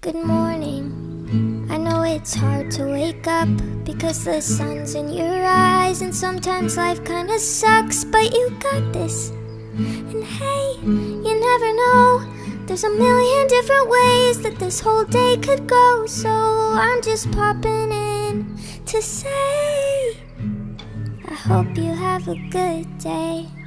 Good morning. I know it's hard to wake up because the sun's in your eyes, and sometimes life kinda sucks, but you got this. And hey, you never know, there's a million different ways that this whole day could go. So I'm just popping in to say I hope you have a good day.